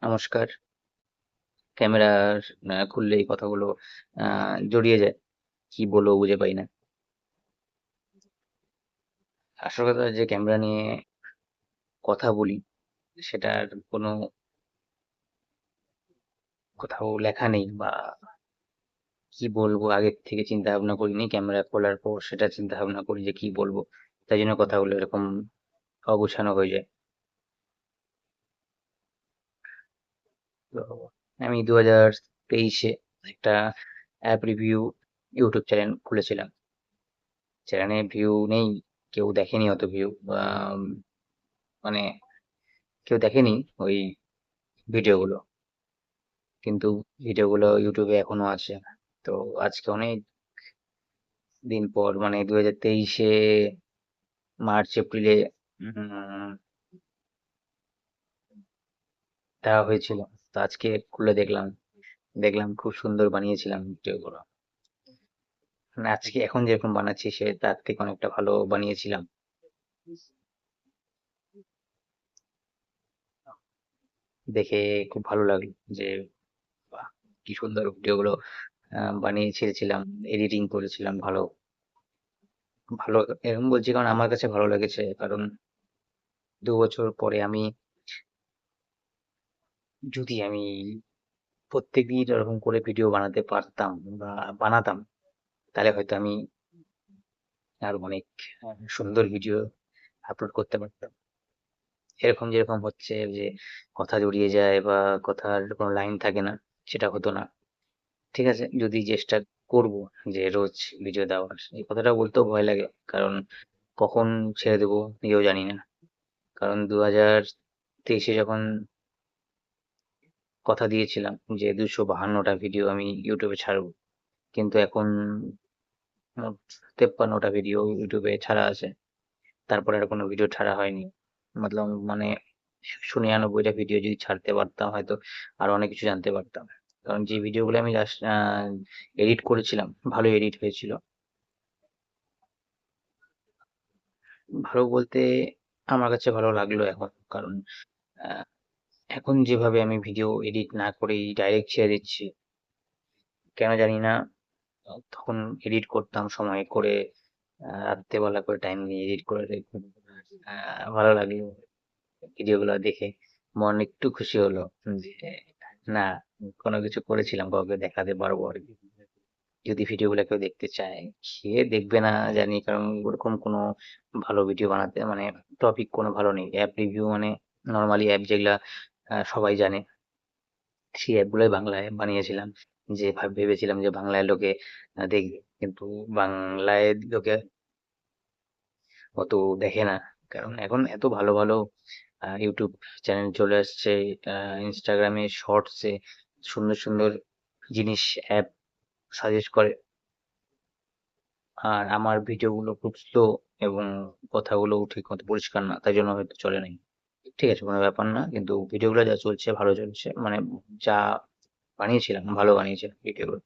নমস্কার। ক্যামেরা খুললেই কথাগুলো জড়িয়ে যায়। কি বলবো বুঝে পাই না। আসল কথা যে ক্যামেরা নিয়ে কথা বলি সেটার কোনো কোথাও লেখা নেই বা কি বলবো আগের থেকে চিন্তা ভাবনা করিনি। ক্যামেরা খোলার পর সেটা চিন্তা ভাবনা করি যে কি বলবো। তাই জন্য কথাগুলো এরকম অগোছালো হয়ে যায়। তো আমি 2023-এ একটা অ্যাপ রিভিউ ইউটিউব চ্যানেল খুলেছিলাম। চ্যানেলে ভিউ নেই, কেউ দেখেনি অত ভিউ। মানে কেউ দেখেনি ওই ভিডিওগুলো, কিন্তু ভিডিওগুলো ইউটিউবে এখনো আছে। তো আজকে অনেক দিন পর, মানে 2023-এ মার্চ এপ্রিলে দেওয়া হয়েছিল। তো আজকে খুলে দেখলাম, দেখলাম খুব সুন্দর বানিয়েছিলাম ভিডিওগুলো। মানে আজকে এখন যেরকম বানাচ্ছি সে তার থেকে অনেকটা ভালো বানিয়েছিলাম। দেখে খুব ভালো লাগলো যে বাহ, কি সুন্দর ভিডিওগুলো বানিয়ে ছেড়েছিলাম, এডিটিং করেছিলাম ভালো। ভালো এরকম বলছি কারণ আমার কাছে ভালো লেগেছে, কারণ 2 বছর পরে আমি, যদি আমি প্রত্যেকদিন এরকম করে ভিডিও বানাতে পারতাম বা বানাতাম, তাহলে হয়তো আমি আরো অনেক সুন্দর ভিডিও আপলোড করতে পারতাম। এরকম যেরকম হচ্ছে যে কথা জড়িয়ে যায় বা কথার কোনো লাইন থাকে না, সেটা হতো না। ঠিক আছে, যদি চেষ্টা করব যে রোজ ভিডিও দেওয়ার। এই কথাটা বলতেও ভয় লাগে, কারণ কখন ছেড়ে দেবো নিজেও জানি না। কারণ 2023-এ যখন কথা দিয়েছিলাম যে 252টা ভিডিও আমি ইউটিউবে ছাড়বো, কিন্তু এখন মোট 53টা ভিডিও ইউটিউবে ছাড়া আছে। তারপরে আর কোনো ভিডিও ছাড়া হয়নি। মতলব মানে 199টা ভিডিও যদি ছাড়তে পারতাম, হয়তো আরো অনেক কিছু জানতে পারতাম। কারণ যে ভিডিওগুলো আমি জাস্ট এডিট করেছিলাম, ভালো এডিট হয়েছিল। ভালো বলতে আমার কাছে ভালো লাগলো এখন, কারণ আহ, এখন যেভাবে আমি ভিডিও এডিট না করেই ডাইরেক্ট ছেড়ে দিচ্ছি, কেন জানি না। তখন এডিট করতাম সময় করে, রাত্রেবেলা করে টাইম নিয়ে এডিট করে দেখুন। ভালো লাগলো ভিডিওগুলো দেখে, মন একটু খুশি হলো যে না, কোনো কিছু করেছিলাম, কাউকে দেখাতে পারবো আর কি। যদি ভিডিওগুলো কেউ দেখতে চায়, সে দেখবে না জানি, কারণ ওরকম কোনো ভালো ভিডিও বানাতে মানে টপিক কোনো ভালো নেই। অ্যাপ রিভিউ মানে নর্মালি অ্যাপ যেগুলা সবাই জানে, সেই অ্যাপগুলোই বাংলায় বানিয়েছিলাম। যে ভেবেছিলাম যে বাংলায় লোকে দেখবে, কিন্তু বাংলায় লোকে অত দেখে না। কারণ এখন এত ভালো ভালো ইউটিউব চ্যানেল চলে আসছে, ইনস্টাগ্রামে শর্টসে সুন্দর সুন্দর জিনিস অ্যাপ সাজেস্ট করে। আর আমার ভিডিওগুলো খুব স্লো এবং কথাগুলো ঠিক মতো পরিষ্কার না, তাই জন্য হয়তো চলে নাই। ঠিক আছে, কোনো ব্যাপার না, কিন্তু ভিডিওগুলো যা চলছে ভালো চলছে, মানে যা বানিয়েছিলাম ভালো বানিয়েছিলাম ভিডিওগুলো।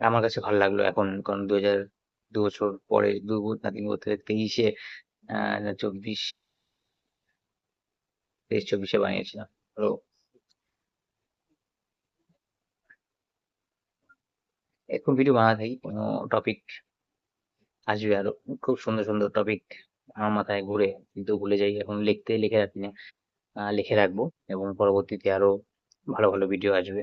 আমার কাছে ভালো লাগলো এখন, কারণ 2 বছর পরে, না 3 বছর, 23-এ 24, 23-24-এ বানিয়েছিলাম। তো এরকম ভিডিও বানাতে থাকি, কোনো টপিক আসবে আরো, খুব সুন্দর সুন্দর টপিক আমার মাথায় ঘুরে, কিন্তু ভুলে যাই। এখন লিখে রাখি না, লিখে রাখবো এবং পরবর্তীতে আরো ভালো ভালো ভিডিও আসবে।